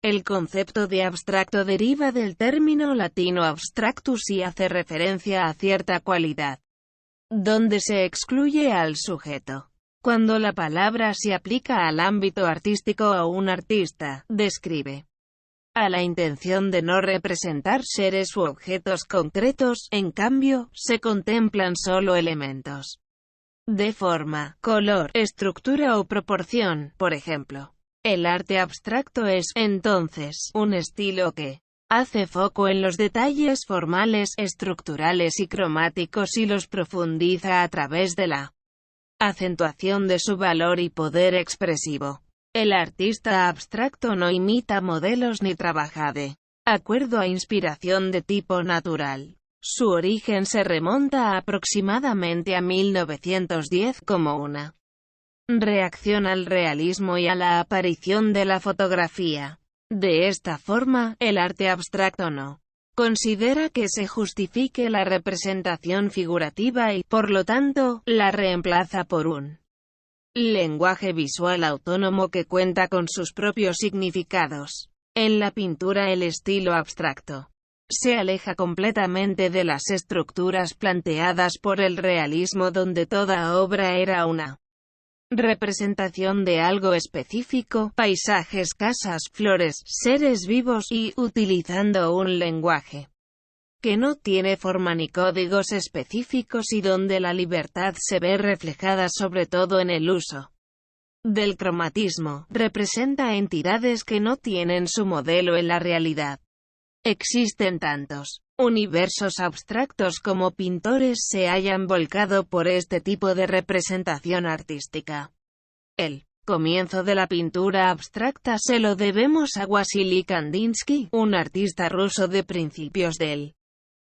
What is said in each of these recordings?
El concepto de abstracto deriva del término latino abstractus y hace referencia a cierta cualidad, donde se excluye al sujeto. Cuando la palabra se aplica al ámbito artístico o un artista, describe a la intención de no representar seres u objetos concretos, en cambio, se contemplan solo elementos de forma, color, estructura o proporción, por ejemplo. El arte abstracto es, entonces, un estilo que hace foco en los detalles formales, estructurales y cromáticos y los profundiza a través de la acentuación de su valor y poder expresivo. El artista abstracto no imita modelos ni trabaja de acuerdo a inspiración de tipo natural. Su origen se remonta aproximadamente a 1910 como una reacción al realismo y a la aparición de la fotografía. De esta forma, el arte abstracto no considera que se justifique la representación figurativa y, por lo tanto, la reemplaza por un lenguaje visual autónomo que cuenta con sus propios significados. En la pintura el estilo abstracto se aleja completamente de las estructuras planteadas por el realismo, donde toda obra era una representación de algo específico, paisajes, casas, flores, seres vivos, y utilizando un lenguaje que no tiene forma ni códigos específicos y donde la libertad se ve reflejada sobre todo en el uso del cromatismo, representa entidades que no tienen su modelo en la realidad. Existen tantos universos abstractos como pintores se hayan volcado por este tipo de representación artística. El comienzo de la pintura abstracta se lo debemos a Wasily Kandinsky, un artista ruso de principios del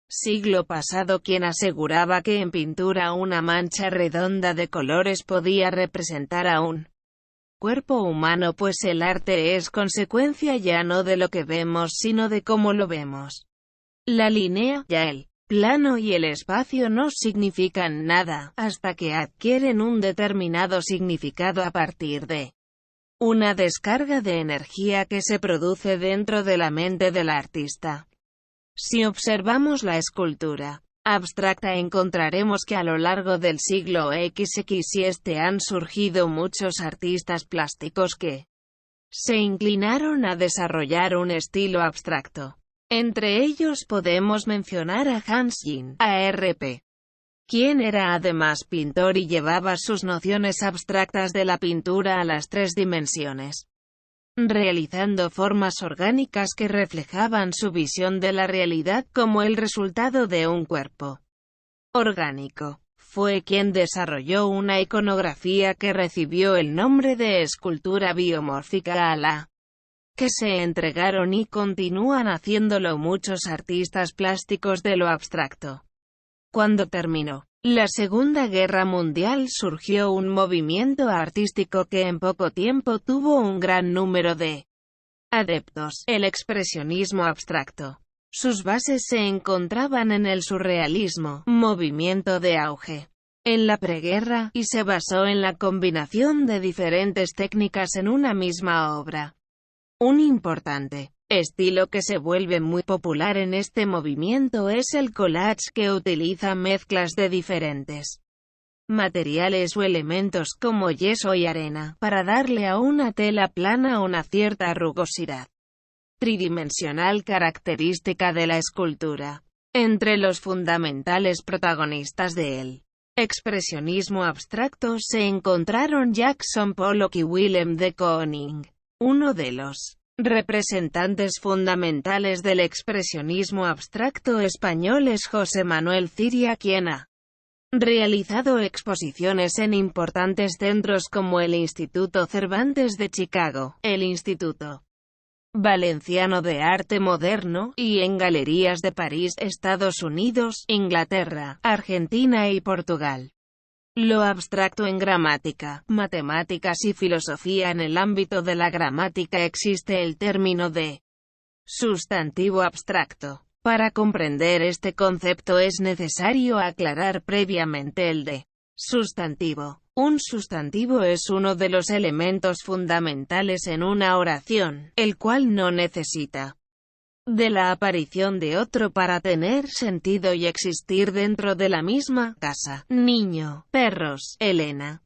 siglo pasado, quien aseguraba que en pintura una mancha redonda de colores podía representar a un cuerpo humano, pues el arte es consecuencia ya no de lo que vemos sino de cómo lo vemos. La línea, ya el plano y el espacio no significan nada, hasta que adquieren un determinado significado a partir de una descarga de energía que se produce dentro de la mente del artista. Si observamos la escultura abstracta encontraremos que a lo largo del siglo XX han surgido muchos artistas plásticos que se inclinaron a desarrollar un estilo abstracto. Entre ellos podemos mencionar a Hans Jean Arp, quien era además pintor y llevaba sus nociones abstractas de la pintura a las tres dimensiones, realizando formas orgánicas que reflejaban su visión de la realidad como el resultado de un cuerpo orgánico. Fue quien desarrolló una iconografía que recibió el nombre de escultura biomórfica, a la que se entregaron y continúan haciéndolo muchos artistas plásticos de lo abstracto. Cuando terminó la Segunda Guerra Mundial surgió un movimiento artístico que en poco tiempo tuvo un gran número de adeptos, el expresionismo abstracto. Sus bases se encontraban en el surrealismo, movimiento de auge en la preguerra, y se basó en la combinación de diferentes técnicas en una misma obra. Un importante estilo que se vuelve muy popular en este movimiento es el collage, que utiliza mezclas de diferentes materiales o elementos como yeso y arena, para darle a una tela plana una cierta rugosidad tridimensional característica de la escultura. Entre los fundamentales protagonistas del expresionismo abstracto se encontraron Jackson Pollock y Willem de Kooning. Uno de los representantes fundamentales del expresionismo abstracto español es José Manuel Ciria, quien ha realizado exposiciones en importantes centros como el Instituto Cervantes de Chicago, el Instituto Valenciano de Arte Moderno, y en galerías de París, Estados Unidos, Inglaterra, Argentina y Portugal. Lo abstracto en gramática, matemáticas y filosofía. En el ámbito de la gramática existe el término de sustantivo abstracto. Para comprender este concepto es necesario aclarar previamente el de sustantivo. Un sustantivo es uno de los elementos fundamentales en una oración, el cual no necesita de la aparición de otro para tener sentido y existir dentro de la misma: casa, niño, perros, Elena.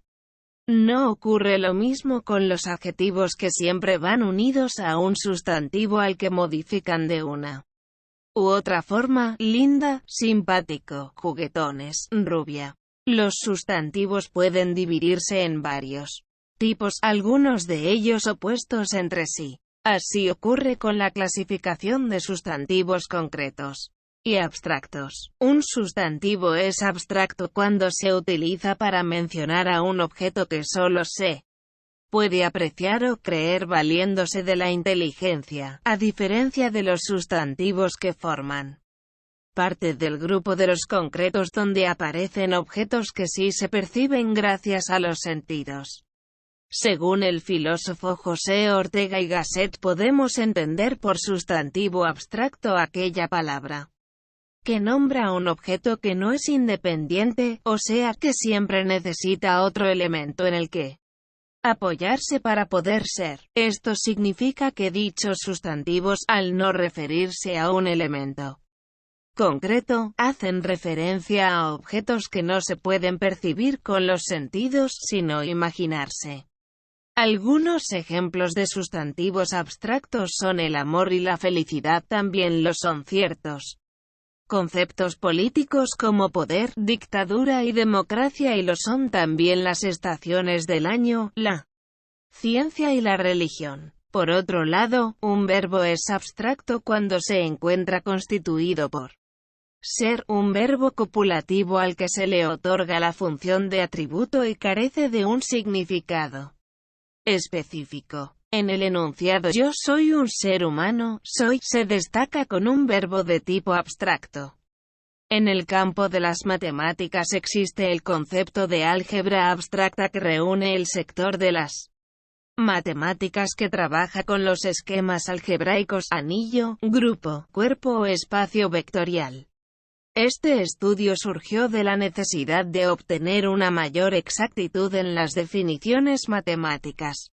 No ocurre lo mismo con los adjetivos, que siempre van unidos a un sustantivo al que modifican de una u otra forma: linda, simpático, juguetones, rubia. Los sustantivos pueden dividirse en varios tipos, algunos de ellos opuestos entre sí. Así ocurre con la clasificación de sustantivos concretos y abstractos. Un sustantivo es abstracto cuando se utiliza para mencionar a un objeto que solo se puede apreciar o creer valiéndose de la inteligencia, a diferencia de los sustantivos que forman parte del grupo de los concretos, donde aparecen objetos que sí se perciben gracias a los sentidos. Según el filósofo José Ortega y Gasset, podemos entender por sustantivo abstracto aquella palabra que nombra un objeto que no es independiente, o sea, que siempre necesita otro elemento en el que apoyarse para poder ser. Esto significa que dichos sustantivos, al no referirse a un elemento concreto, hacen referencia a objetos que no se pueden percibir con los sentidos, sino imaginarse. Algunos ejemplos de sustantivos abstractos son el amor y la felicidad. También lo son ciertos conceptos políticos como poder, dictadura y democracia, y lo son también las estaciones del año, la ciencia y la religión. Por otro lado, un verbo es abstracto cuando se encuentra constituido por ser un verbo copulativo al que se le otorga la función de atributo y carece de un significado específico. En el enunciado "yo soy un ser humano", soy se destaca con un verbo de tipo abstracto. En el campo de las matemáticas existe el concepto de álgebra abstracta, que reúne el sector de las matemáticas que trabaja con los esquemas algebraicos: anillo, grupo, cuerpo o espacio vectorial. Este estudio surgió de la necesidad de obtener una mayor exactitud en las definiciones matemáticas.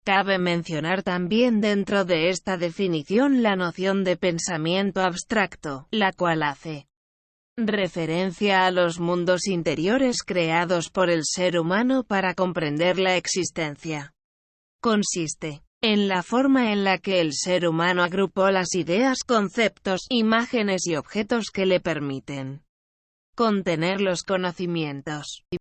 Cabe mencionar también dentro de esta definición la noción de pensamiento abstracto, la cual hace referencia a los mundos interiores creados por el ser humano para comprender la existencia. Consiste en la forma en la que el ser humano agrupó las ideas, conceptos, imágenes y objetos que le permiten contener los conocimientos.